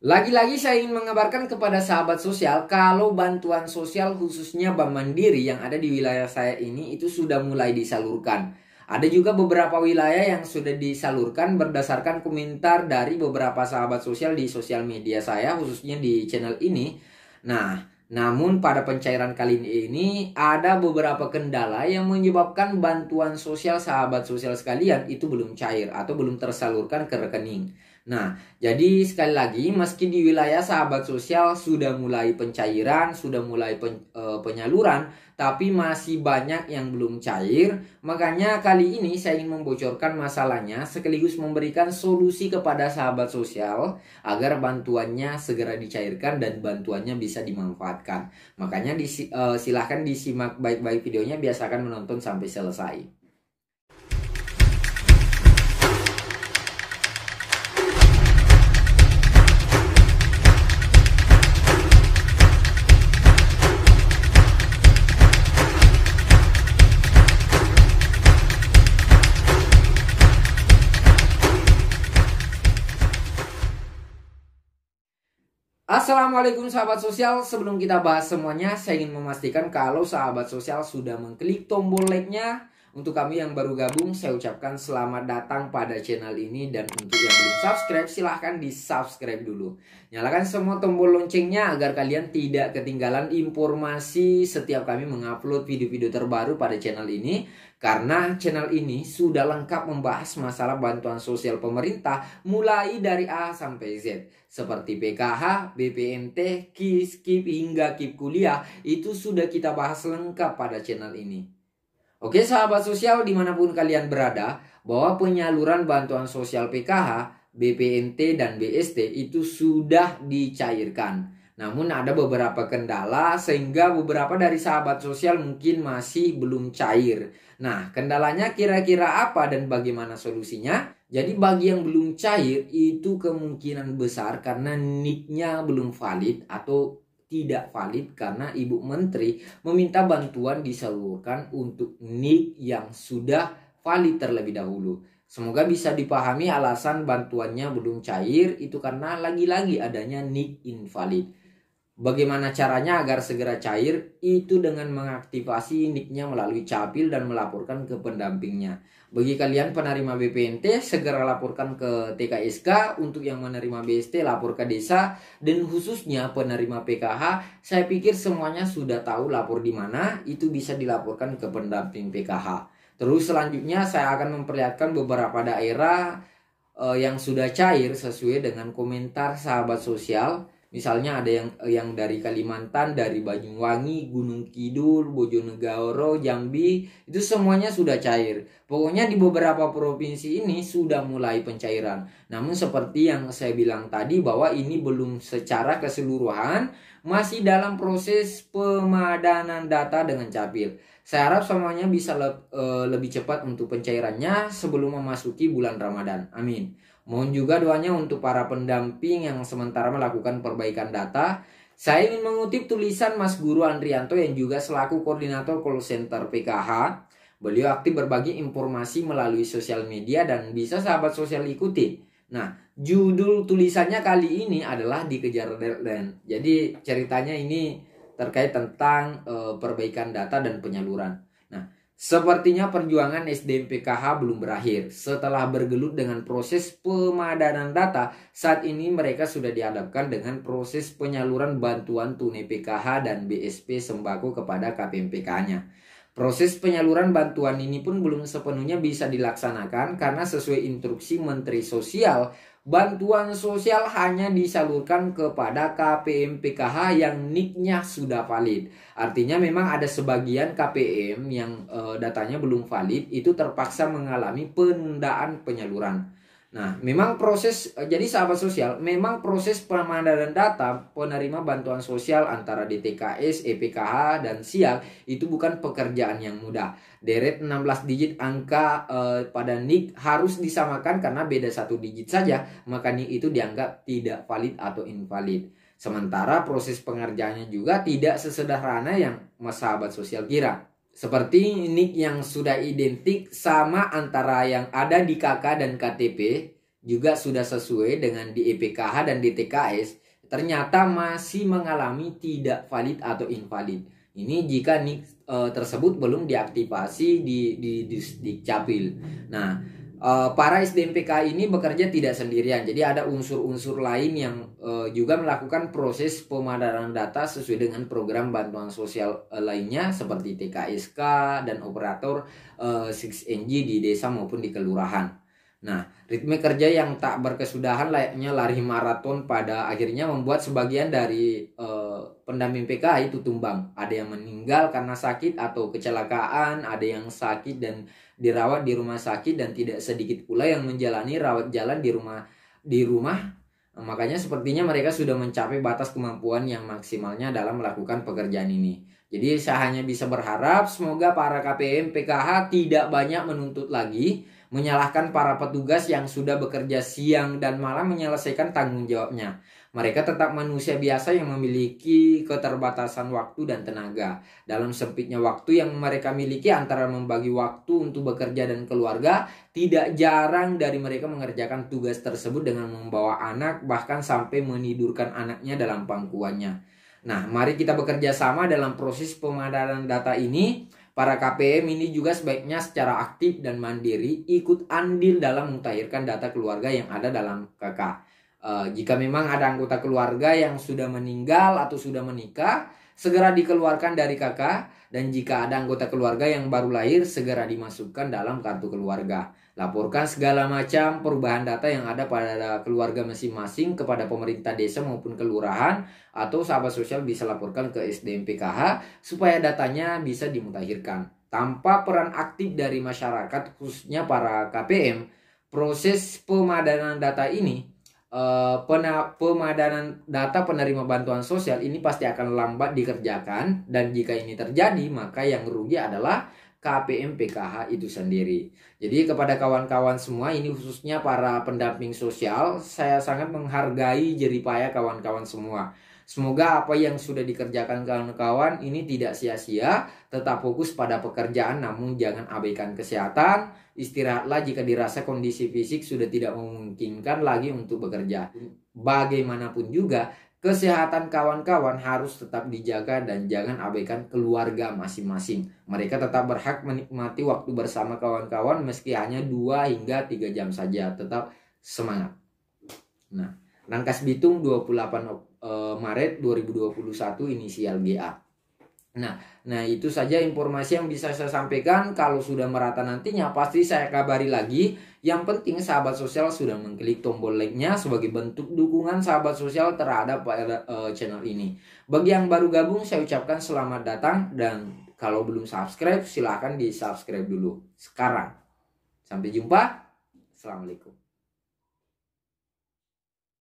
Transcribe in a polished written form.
Lagi-lagi saya ingin mengabarkan kepada sahabat sosial kalau bantuan sosial khususnya Bank Mandiri yang ada di wilayah saya ini itu sudah mulai disalurkan. Ada juga beberapa wilayah yang sudah disalurkan berdasarkan komentar dari beberapa sahabat sosial di sosial media saya khususnya di channel ini. Nah, namun pada pencairan kali ini ada beberapa kendala yang menyebabkan bantuan sosial sahabat sosial sekalian itu belum cair atau belum tersalurkan ke rekening. Nah, jadi sekali lagi meski di wilayah sahabat sosial sudah mulai pencairan, sudah mulai penyaluran, tapi masih banyak yang belum cair. Makanya kali ini saya ingin membocorkan masalahnya sekaligus memberikan solusi kepada sahabat sosial agar bantuannya segera dicairkan dan bantuannya bisa dimanfaatkan. Makanya silahkan disimak baik-baik videonya, biasakan menonton sampai selesai. Assalamualaikum sahabat sosial. Sebelum kita bahas semuanya, saya ingin memastikan kalau sahabat sosial sudah mengklik tombol like-nya. Untuk kami yang baru gabung, saya ucapkan selamat datang pada channel ini. Dan untuk yang belum subscribe, silahkan di subscribe dulu. Nyalakan semua tombol loncengnya agar kalian tidak ketinggalan informasi setiap kami mengupload video-video terbaru pada channel ini. Karena channel ini sudah lengkap membahas masalah bantuan sosial pemerintah mulai dari A sampai Z. Seperti PKH, BPNT, KIS, KIP hingga KIP kuliah, itu sudah kita bahas lengkap pada channel ini. Oke sahabat sosial dimanapun kalian berada, bahwa penyaluran bantuan sosial PKH, BPNT dan BST itu sudah dicairkan. Namun ada beberapa kendala sehingga beberapa dari sahabat sosial mungkin masih belum cair. Nah, kendalanya kira-kira apa dan bagaimana solusinya? Jadi bagi yang belum cair itu kemungkinan besar karena nicknya belum valid atau tidak valid karena Ibu Menteri meminta bantuan disalurkan untuk nick yang sudah valid terlebih dahulu. Semoga bisa dipahami alasan bantuannya belum cair itu karena lagi-lagi adanya nick invalid. Bagaimana caranya agar segera cair? Itu dengan mengaktifasi nicknya melalui Capil dan melaporkan ke pendampingnya. Bagi kalian penerima BPNT, segera laporkan ke TKSK. Untuk yang menerima BST, lapor ke desa. Dan khususnya penerima PKH, saya pikir semuanya sudah tahu lapor di mana. Itu bisa dilaporkan ke pendamping PKH. Terus selanjutnya saya akan memperlihatkan beberapa daerah yang sudah cair sesuai dengan komentar sahabat sosial. Misalnya ada yang dari Kalimantan, dari Banyuwangi, Gunung Kidul, Bojonegoro, Jambi, itu semuanya sudah cair. Pokoknya di beberapa provinsi ini sudah mulai pencairan. Namun seperti yang saya bilang tadi bahwa ini belum secara keseluruhan, masih dalam proses pemadanan data dengan Capil. Saya harap semuanya bisa lebih cepat untuk pencairannya sebelum memasuki bulan Ramadan. Amin. Mohon juga doanya untuk para pendamping yang sementara melakukan perbaikan data. Saya ingin mengutip tulisan Mas Guru Andrianto yang juga selaku koordinator call center PKH. Beliau aktif berbagi informasi melalui sosial media dan bisa sahabat sosial ikuti. Nah, judul tulisannya kali ini adalah Dikejar Deadline. Jadi ceritanya ini terkait tentang perbaikan data dan penyaluran. Nah, sepertinya perjuangan SDM PKH belum berakhir. Setelah bergelut dengan proses pemadanan data, saat ini mereka sudah dihadapkan dengan proses penyaluran bantuan tunai PKH dan BSP sembako kepada KPMPK-nya. Proses penyaluran bantuan ini pun belum sepenuhnya bisa dilaksanakan karena sesuai instruksi Menteri Sosial, bantuan sosial hanya disalurkan kepada KPM PKH yang nicknya sudah valid. Artinya memang ada sebagian KPM yang datanya belum valid itu terpaksa mengalami penundaan penyaluran. Nah, memang jadi sahabat sosial, memang proses pemadanan data penerima bantuan sosial antara DTKS, EPKH, dan SIAG itu bukan pekerjaan yang mudah. Deret 16 digit angka pada NIK harus disamakan karena beda 1 digit saja, maka NIK itu dianggap tidak valid atau invalid. Sementara proses pengerjaannya juga tidak sesederhana yang sahabat sosial kira. Seperti NIK yang sudah identik sama antara yang ada di KK dan KTP. juga sudah sesuai dengan di EPKH dan di TKS, ternyata masih mengalami tidak valid atau invalid. Ini jika NIK tersebut belum diaktifasi di Capil. Nah, para SDMPK ini bekerja tidak sendirian. Jadi ada unsur-unsur lain yang juga melakukan proses pemadanan data sesuai dengan program bantuan sosial lainnya seperti TKSK dan operator 6NG di desa maupun di kelurahan. Nah, ritme kerja yang tak berkesudahan layaknya lari maraton pada akhirnya membuat sebagian dari pendamping PKH itu tumbang. Ada yang meninggal karena sakit atau kecelakaan, ada yang sakit dan dirawat di rumah sakit, dan tidak sedikit pula yang menjalani rawat jalan di rumah. Makanya sepertinya mereka sudah mencapai batas kemampuan yang maksimalnya dalam melakukan pekerjaan ini. Jadi saya hanya bisa berharap semoga para KPM PKH tidak banyak menuntut lagi, menyalahkan para petugas yang sudah bekerja siang dan malam menyelesaikan tanggung jawabnya. Mereka tetap manusia biasa yang memiliki keterbatasan waktu dan tenaga. Dalam sempitnya waktu yang mereka miliki antara membagi waktu untuk bekerja dan keluarga, tidak jarang dari mereka mengerjakan tugas tersebut dengan membawa anak, bahkan sampai menidurkan anaknya dalam pangkuannya. Nah, mari kita bekerja sama dalam proses pemadanan data ini. Para KPM ini juga sebaiknya secara aktif dan mandiri ikut andil dalam mutakhirkan data keluarga yang ada dalam KK. Jika memang ada anggota keluarga yang sudah meninggal atau sudah menikah, segera dikeluarkan dari KK. Dan jika ada anggota keluarga yang baru lahir, segera dimasukkan dalam kartu keluarga. Laporkan segala macam perubahan data yang ada pada keluarga masing-masing kepada pemerintah desa maupun kelurahan, atau sahabat sosial bisa laporkan ke SDM PKH supaya datanya bisa dimutakhirkan. Tanpa peran aktif dari masyarakat, khususnya para KPM, proses pemadanan data ini, pemadanan data penerima bantuan sosial ini pasti akan lambat dikerjakan, dan jika ini terjadi maka yang rugi adalah KPM PKH itu sendiri. Jadi kepada kawan-kawan semua ini, khususnya para pendamping sosial, saya sangat menghargai jeripaya kawan-kawan semua. Semoga apa yang sudah dikerjakan kawan-kawan ini tidak sia-sia, tetap fokus pada pekerjaan namun jangan abaikan kesehatan. Istirahatlah jika dirasa kondisi fisik sudah tidak memungkinkan lagi untuk bekerja. Bagaimanapun juga, kesehatan kawan-kawan harus tetap dijaga dan jangan abaikan keluarga masing-masing. Mereka tetap berhak menikmati waktu bersama kawan-kawan meski hanya 2 hingga 3 jam saja. Tetap semangat. Nah, Rangkas Bitung 28 Maret 2021 inisial GA. Nah itu saja informasi yang bisa saya sampaikan. Kalau sudah merata nantinya pasti saya kabari lagi. Yang penting sahabat sosial sudah mengklik tombol like-nya sebagai bentuk dukungan sahabat sosial terhadap channel ini. Bagi yang baru gabung saya ucapkan selamat datang, dan kalau belum subscribe silahkan di subscribe dulu sekarang. Sampai jumpa. Assalamualaikum.